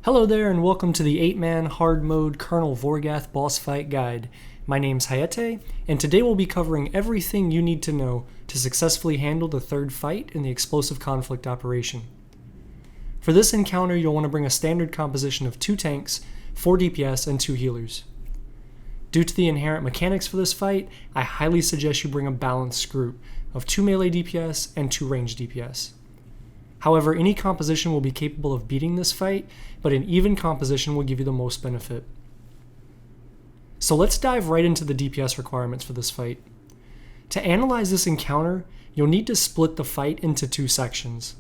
Hello there and welcome to the 8-man hard mode Colonel Vorgath boss fight guide. My name's Hayete, and today we'll be covering everything you need to know to successfully handle the third fight in the explosive conflict operation. For this encounter, you'll want to bring a standard composition of 2 tanks, 4 DPS, and 2 healers. Due to the inherent mechanics for this fight, I highly suggest you bring a balanced group of 2 melee DPS and 2 ranged DPS. However, any composition will be capable of beating this fight, but an even composition will give you the most benefit. So let's dive right into the DPS requirements for this fight. To analyze this encounter, you'll need to split the fight into 2 sections.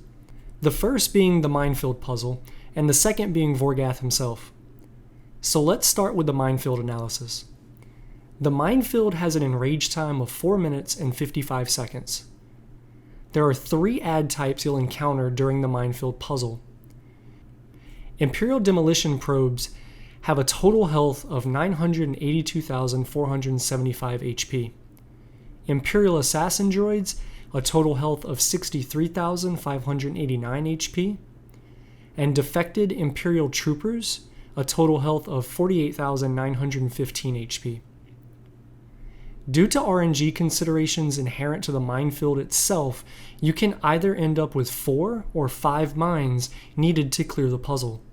The first being the minefield puzzle, and the second being Vorgath himself. So let's start with the minefield analysis. The minefield has an enrage time of 4 minutes and 55 seconds. There are 3 ad types you'll encounter during the minefield puzzle. Imperial Demolition Probes have a total health of 982,475 HP. Imperial Assassin Droids, a total health of 63,589 HP. And Defected Imperial Troopers, a total health of 48,915 HP. Due to RNG considerations inherent to the minefield itself, you can either end up with 4 or 5 mines needed to clear the puzzle.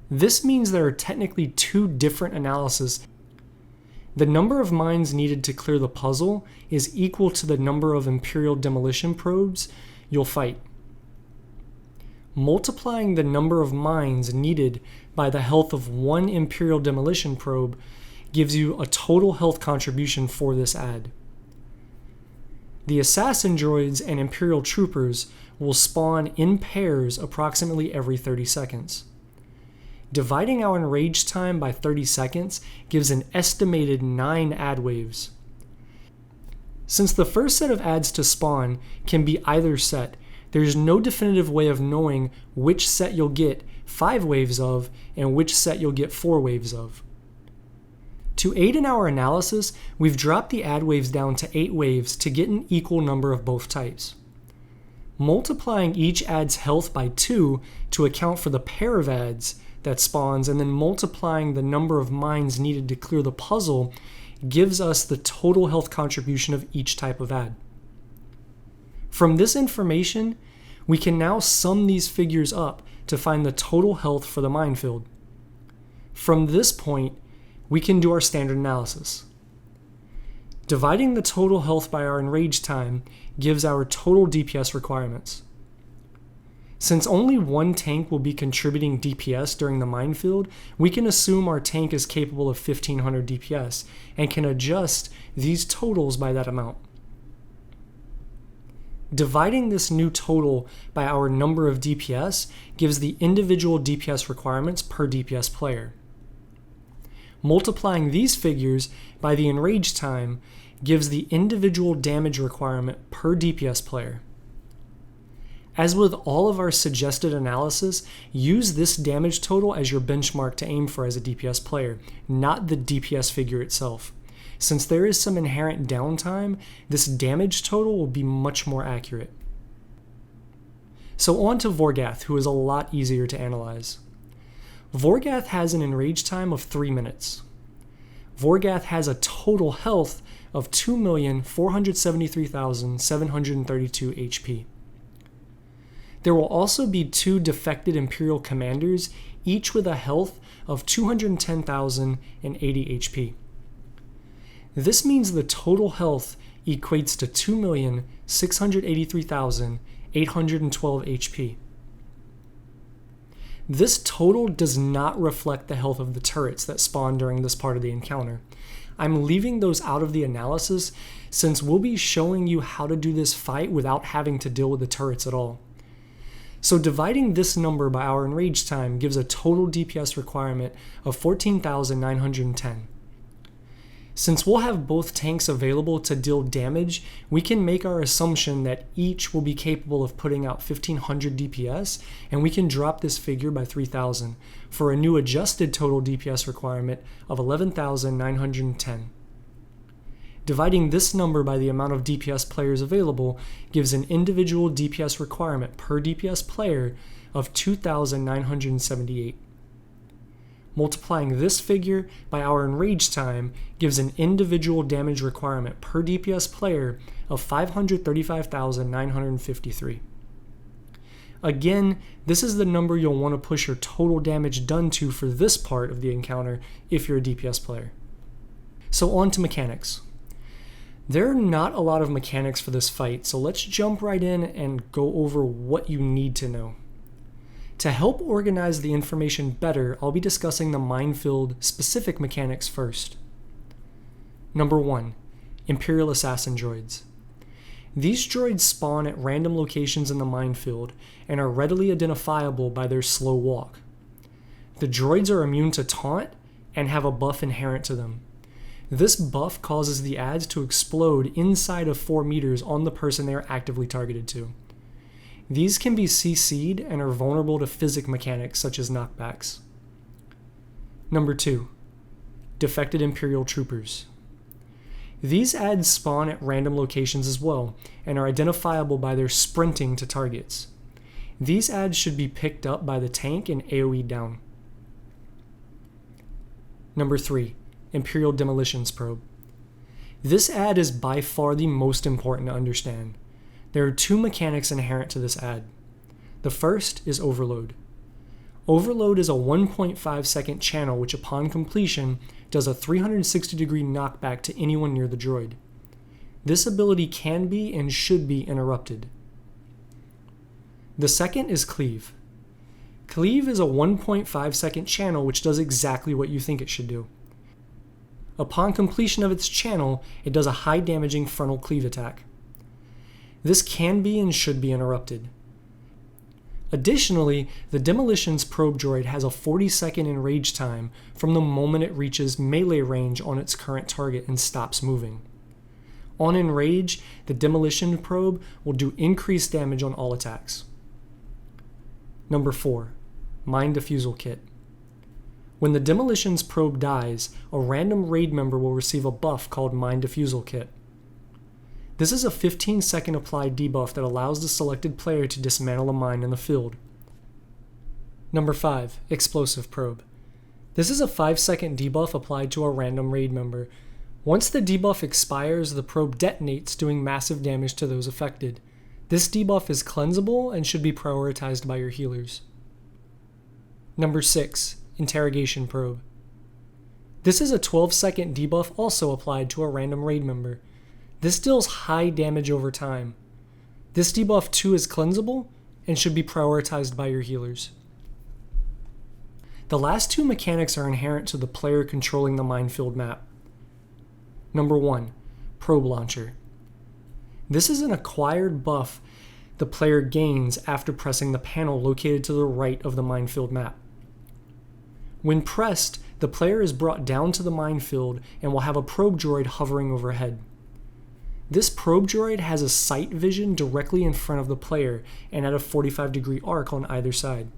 This means there are technically 2 different analyses. The number of mines needed to clear the puzzle is equal to the number of Imperial Demolition Probes you'll fight. Multiplying the number of mines needed by the health of 1 Imperial Demolition Probe gives you a total health contribution for this ad. The Assassin Droids and Imperial Troopers will spawn in pairs approximately every 30 seconds. Dividing our enrage time by 30 seconds gives an estimated 9 ad waves. Since the first set of ads to spawn can be either set, there's no definitive way of knowing which set you'll get 5 waves of and which set you'll get 4 waves of. To aid in our analysis, we've dropped the ad waves down to 8 waves to get an equal number of both types. Multiplying each ad's health by 2 to account for the pair of ads that spawns, and then multiplying the number of mines needed to clear the puzzle gives us the total health contribution of each type of ad. From this information, we can now sum these figures up to find the total health for the minefield. From this point, we can do our standard analysis. Dividing the total health by our enrage time gives our total DPS requirements. Since only 1 tank will be contributing DPS during the minefield, we can assume our tank is capable of 1500 DPS and can adjust these totals by that amount. Dividing this new total by our number of DPS gives the individual DPS requirements per DPS player. Multiplying these figures by the enrage time gives the individual damage requirement per DPS player. As with all of our suggested analysis, use this damage total as your benchmark to aim for as a DPS player, not the DPS figure itself. Since there is some inherent downtime, this damage total will be much more accurate. So on to Vorgath, who is a lot easier to analyze. Vorgath has an enrage time of 3 minutes. Vorgath has a total health of 2,473,732 HP. There will also be 2 defected Imperial Commanders, each with a health of 210,080 HP. This means the total health equates to 2,683,812 HP. This total does not reflect the health of the turrets that spawn during this part of the encounter. I'm leaving those out of the analysis since we'll be showing you how to do this fight without having to deal with the turrets at all. So dividing this number by our enrage time gives a total DPS requirement of 14,910. Since we'll have both tanks available to deal damage, we can make our assumption that each will be capable of putting out 1,500 DPS, and we can drop this figure by 3,000 for a new adjusted total DPS requirement of 11,910. Dividing this number by the amount of DPS players available gives an individual DPS requirement per DPS player of 2,978. Multiplying this figure by our enrage time gives an individual damage requirement per DPS player of 535,953. Again, this is the number you'll want to push your total damage done to for this part of the encounter if you're a DPS player. So on to mechanics. There are not a lot of mechanics for this fight, so let's jump right in and go over what you need to know. To help organize the information better, I'll be discussing the minefield specific mechanics first. Number 1. Imperial Assassin Droids. These droids spawn at random locations in the minefield and are readily identifiable by their slow walk. The droids are immune to taunt and have a buff inherent to them. This buff causes the adds to explode inside of 4 meters on the person they are actively targeted to. These can be CC'd and are vulnerable to physic mechanics such as knockbacks. Number 2. Defected Imperial Troopers. These adds spawn at random locations as well and are identifiable by their sprinting to targets. These adds should be picked up by the tank and AoE down. Number 3. Imperial Demolitions Probe. This add is by far the most important to understand. There are 2 mechanics inherent to this add. The first is Overload. Overload is a 1.5 second channel which upon completion does a 360 degree knockback to anyone near the droid. This ability can be and should be interrupted. The second is Cleave. Cleave is a 1.5 second channel which does exactly what you think it should do. Upon completion of its channel, it does a high damaging frontal cleave attack. This can be and should be interrupted. Additionally, the Demolitions Probe droid has a 40-second enrage time from the moment it reaches melee range on its current target and stops moving. On enrage, the Demolition Probe will do increased damage on all attacks. Number 4. Mine Defusal Kit. When the Demolitions Probe dies, a random raid member will receive a buff called Mine Defusal Kit. This is a 15-second applied debuff that allows the selected player to dismantle a mine in the field. Number 5. Explosive Probe. This is a 5-second debuff applied to a random raid member. Once the debuff expires, the probe detonates, doing massive damage to those affected. This debuff is cleansable and should be prioritized by your healers. Number 6. Interrogation Probe. This is a 12-second debuff also applied to a random raid member. This deals high damage over time. This debuff too is cleansable and should be prioritized by your healers. The last 2 mechanics are inherent to the player controlling the minefield map. Number 1. Probe Launcher. This is an acquired buff the player gains after pressing the panel located to the right of the minefield map. When pressed, the player is brought down to the minefield and will have a probe droid hovering overhead. This probe droid has a sight vision directly in front of the player and at a 45-degree arc on either side.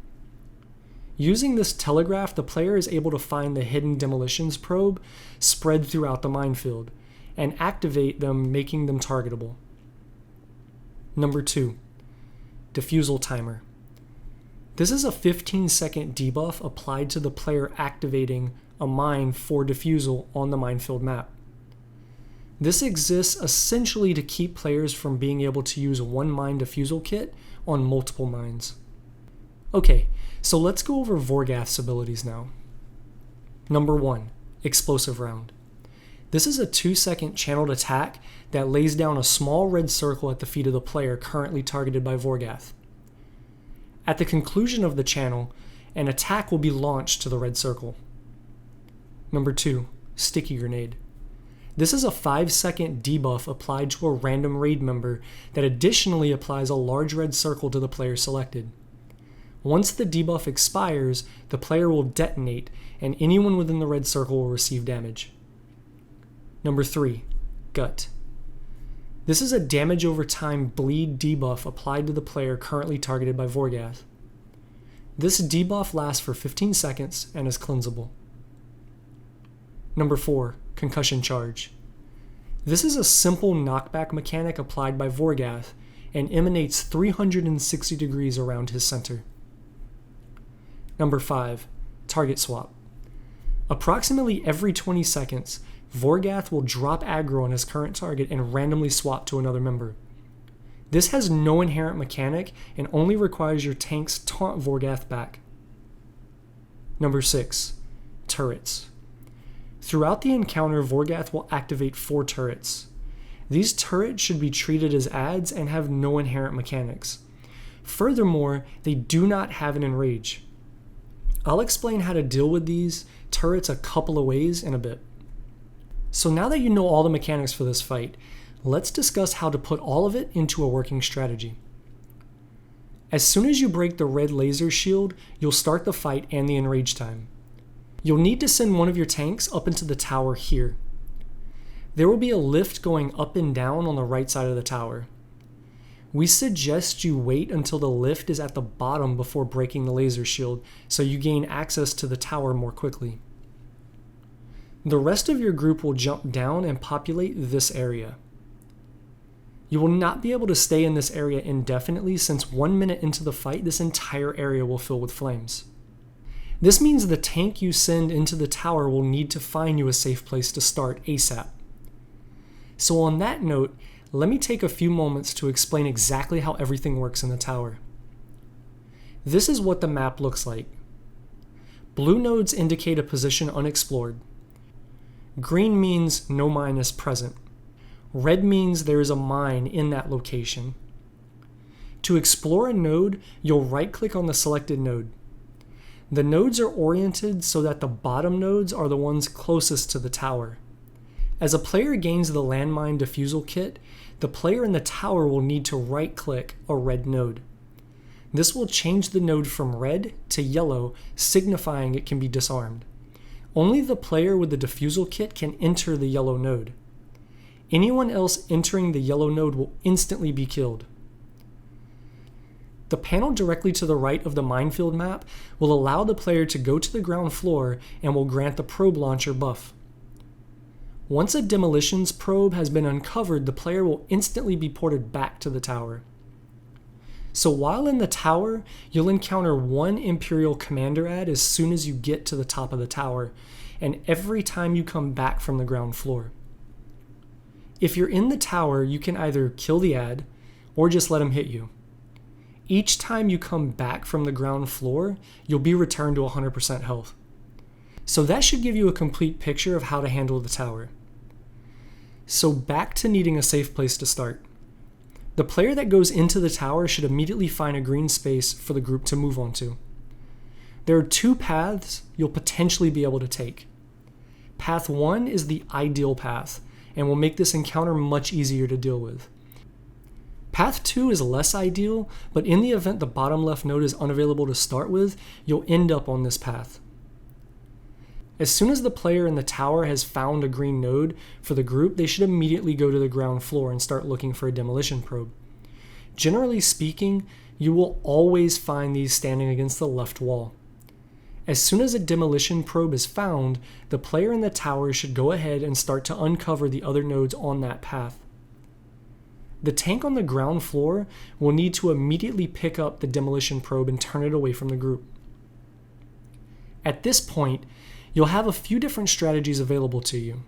Using this telegraph, the player is able to find the hidden demolitions probe spread throughout the minefield and activate them, making them targetable. Number 2. Defusal Timer. This is a 15-second debuff applied to the player activating a mine for defusal on the minefield map. This exists essentially to keep players from being able to use one mine defusal kit on multiple mines. Okay, so let's go over Vorgath's abilities now. Number 1. Explosive Round. This is a 2-second channeled attack that lays down a small red circle at the feet of the player currently targeted by Vorgath. At the conclusion of the channel, an attack will be launched to the red circle. Number 2. Sticky Grenade. This is a 5-second debuff applied to a random raid member that additionally applies a large red circle to the player selected. Once the debuff expires, the player will detonate and anyone within the red circle will receive damage. Number 3. Gut. This is a damage over time bleed debuff applied to the player currently targeted by Vorgath. This debuff lasts for 15 seconds and is cleansable. Number 4. Concussion Charge. This is a simple knockback mechanic applied by Vorgath and emanates 360 degrees around his center. Number 5. Target swap. Approximately every 20 seconds, Vorgath will drop aggro on his current target and randomly swap to another member. This has no inherent mechanic and only requires your tanks taunt Vorgath back. Number 6. Turrets. Throughout the encounter, Vorgath will activate 4 turrets. These turrets should be treated as adds and have no inherent mechanics. Furthermore, they do not have an enrage. I'll explain how to deal with these turrets a couple of ways in a bit. So now that you know all the mechanics for this fight, let's discuss how to put all of it into a working strategy. As soon as you break the red laser shield, you'll start the fight and the enrage time. You'll need to send one of your tanks up into the tower here. There will be a lift going up and down on the right side of the tower. We suggest you wait until the lift is at the bottom before breaking the laser shield, so you gain access to the tower more quickly. The rest of your group will jump down and populate this area. You will not be able to stay in this area indefinitely, since 1 minute into the fight, this entire area will fill with flames. This means the tank you send into the tower will need to find you a safe place to start ASAP. So on that note, let me take a few moments to explain exactly how everything works in the tower. This is what the map looks like. Blue nodes indicate a position unexplored. Green means no mine is present. Red means there is a mine in that location. To explore a node, you'll right-click on the selected node. The nodes are oriented so that the bottom nodes are the ones closest to the tower. As a player gains the landmine defusal kit, the player in the tower will need to right-click a red node. This will change the node from red to yellow, signifying it can be disarmed. Only the player with the defusal kit can enter the yellow node. Anyone else entering the yellow node will instantly be killed. The panel directly to the right of the minefield map will allow the player to go to the ground floor and will grant the probe launcher buff. Once a demolitions probe has been uncovered, the player will instantly be ported back to the tower. So while in the tower, you'll encounter 1 Imperial Commander ad as soon as you get to the top of the tower, and every time you come back from the ground floor. If you're in the tower, you can either kill the ad, or just let him hit you. Each time you come back from the ground floor, you'll be returned to 100% health. So that should give you a complete picture of how to handle the tower. So back to needing a safe place to start. The player that goes into the tower should immediately find a green space for the group to move onto. There are 2 paths you'll potentially be able to take. Path 1 is the ideal path, and will make this encounter much easier to deal with. Path 2 is less ideal, but in the event the bottom left node is unavailable to start with, you'll end up on this path. As soon as the player in the tower has found a green node for the group, they should immediately go to the ground floor and start looking for a demolition probe. Generally speaking, you will always find these standing against the left wall. As soon as a demolition probe is found, the player in the tower should go ahead and start to uncover the other nodes on that path. The tank on the ground floor will need to immediately pick up the demolition probe and turn it away from the group. At this point, you'll have a few different strategies available to you.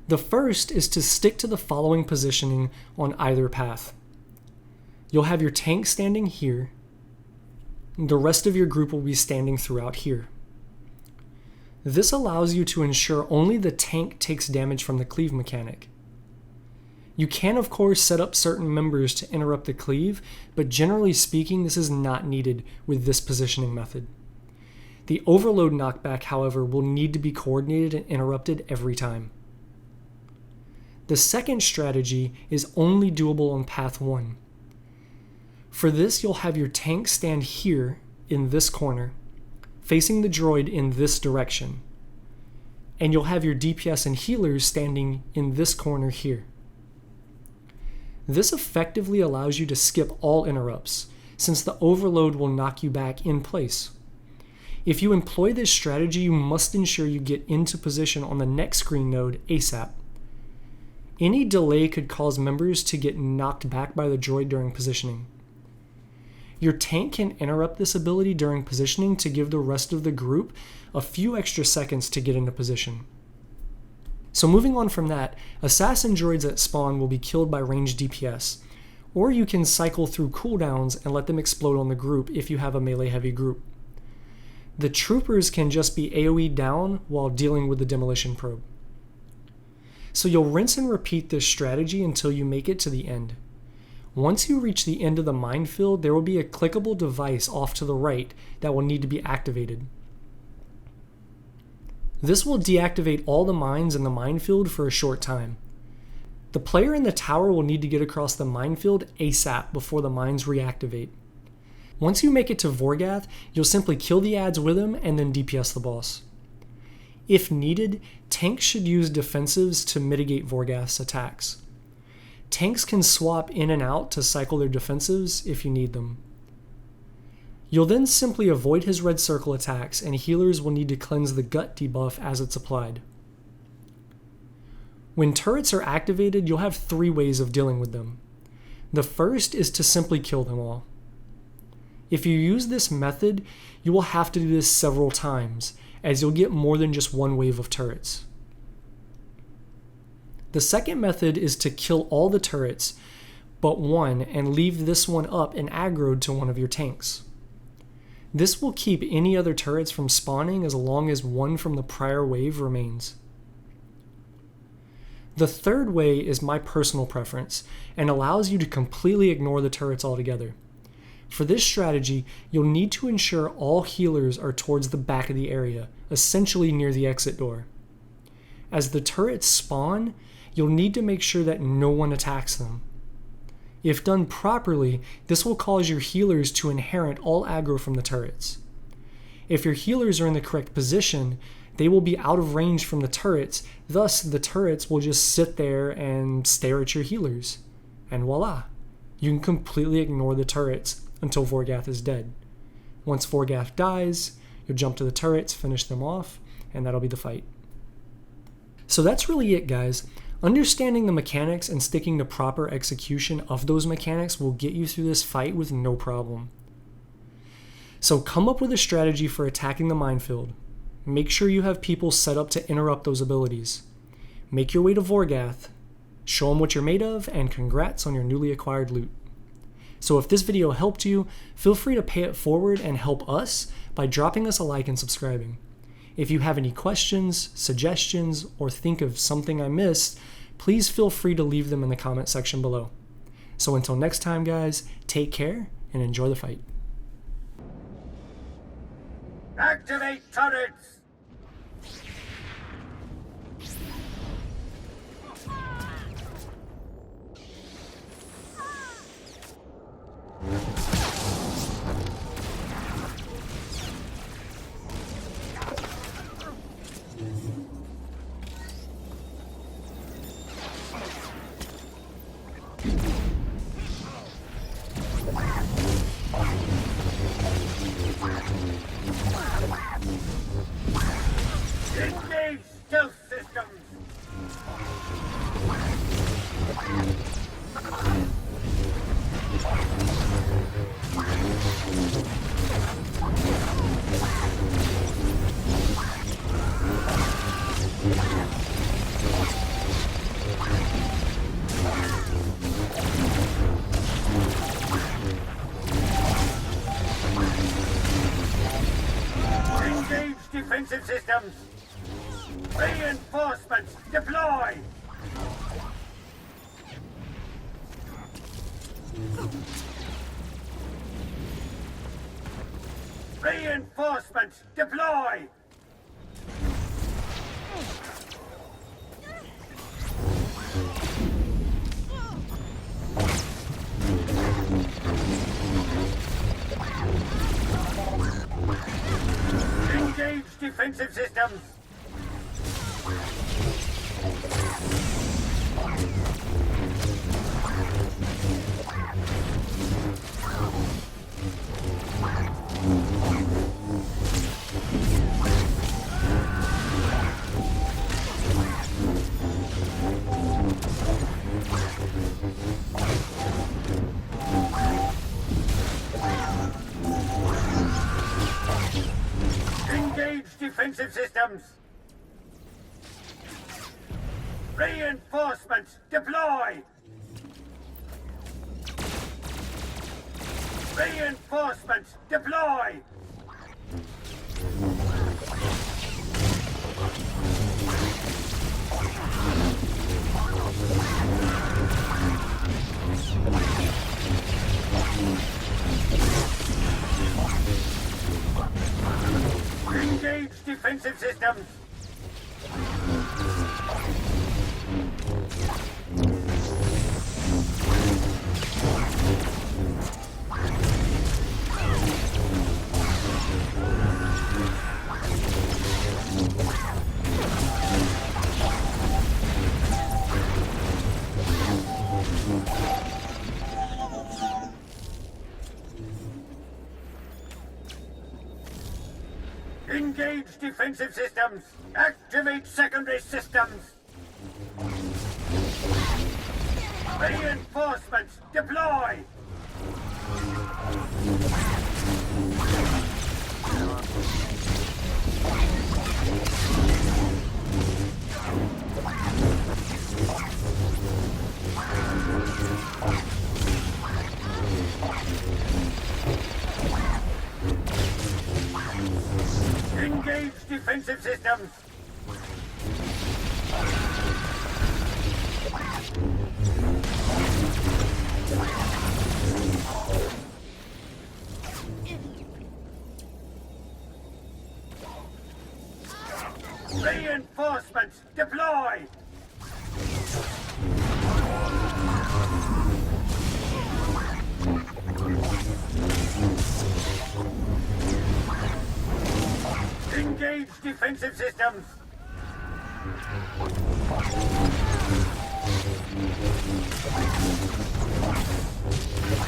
The first is to stick to the following positioning on either path. You'll have your tank standing here. The rest of your group will be standing throughout here. This allows you to ensure only the tank takes damage from the cleave mechanic. You can of course set up certain members to interrupt the cleave, but generally speaking this is not needed with this positioning method. The overload knockback, however, will need to be coordinated and interrupted every time. The second strategy is only doable on path 1. For this, you'll have your tank stand here in this corner, facing the droid in this direction, and you'll have your DPS and healers standing in this corner here. This effectively allows you to skip all interrupts, since the overload will knock you back in place. If you employ this strategy, you must ensure you get into position on the next green node ASAP. Any delay could cause members to get knocked back by the droid during positioning. Your tank can interrupt this ability during positioning to give the rest of the group a few extra seconds to get into position. So moving on from that, assassin droids at spawn will be killed by ranged DPS, or you can cycle through cooldowns and let them explode on the group if you have a melee heavy group. The troopers can just be AoE down while dealing with the demolition probe. So you'll rinse and repeat this strategy until you make it to the end. Once you reach the end of the minefield, there will be a clickable device off to the right that will need to be activated. This will deactivate all the mines in the minefield for a short time. The player in the tower will need to get across the minefield ASAP before the mines reactivate. Once you make it to Vorgath, you'll simply kill the adds with him and then DPS the boss. If needed, tanks should use defensives to mitigate Vorgath's attacks. Tanks can swap in and out to cycle their defensives if you need them. You'll then simply avoid his red circle attacks, and healers will need to cleanse the gut debuff as it's applied. When turrets are activated, you'll have 3 ways of dealing with them. The first is to simply kill them all. If you use this method, you will have to do this several times, as you'll get more than just one wave of turrets. The second method is to kill all the turrets but one and leave this one up and aggroed to one of your tanks. This will keep any other turrets from spawning as long as one from the prior wave remains. The third way is my personal preference and allows you to completely ignore the turrets altogether. For this strategy, you'll need to ensure all healers are towards the back of the area, essentially near the exit door. As the turrets spawn, you'll need to make sure that no one attacks them. If done properly, this will cause your healers to inherit all aggro from the turrets. If your healers are in the correct position, they will be out of range from the turrets, thus the turrets will just sit there and stare at your healers. And voila! You can completely ignore the turrets until Vorgath is dead. Once Vorgath dies, you'll jump to the turrets, finish them off, and that'll be the fight. So that's really it, guys. Understanding the mechanics and sticking to proper execution of those mechanics will get you through this fight with no problem. So come up with a strategy for attacking the minefield. Make sure you have people set up to interrupt those abilities. Make your way to Vorgath, show them what you're made of, and congrats on your newly acquired loot. So if this video helped you, feel free to pay it forward and help us by dropping us a like and subscribing. If you have any questions, suggestions, or think of something I missed, please feel free to leave them in the comment section below. So until next time, guys, take care and enjoy the fight. Activate turrets! Engage stealth systems! Engage defensive systems! Reinforcements deploy! Reinforcements deploy! Engage defensive systems! defensive systems! Reinforcements deploy! Reinforcements deploy! Engage defensive systems! Engage defensive systems! Activate secondary systems! Reinforcements deploy! Engage defensive systems! Reinforcements deploy! Engage defensive systems!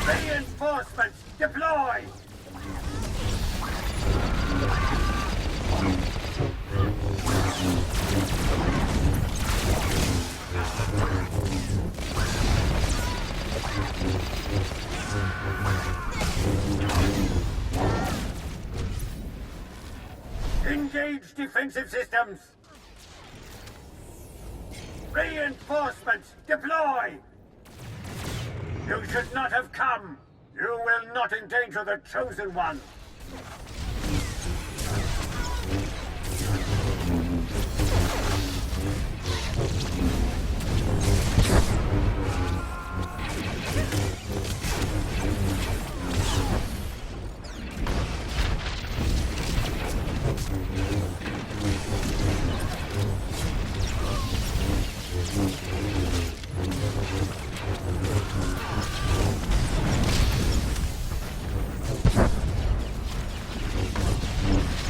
Reinforcements deploy! Engage defensive systems! Reinforcements deploy! You should not have come! You will not endanger the Chosen One!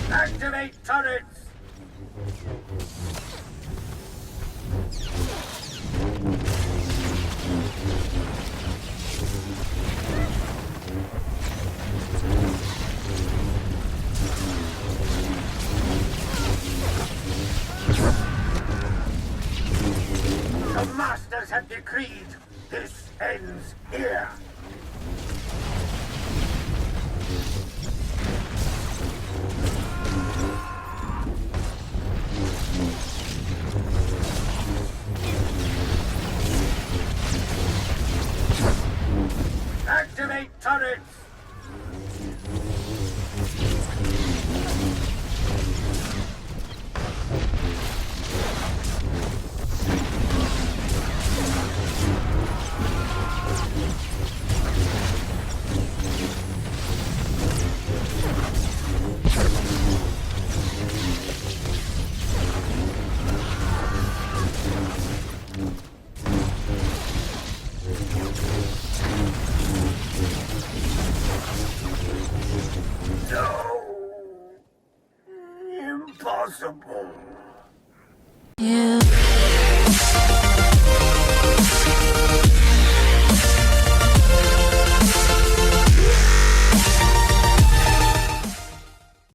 Activate turrets! The Masters have decreed this ends here. Activate turrets! No! Impossible!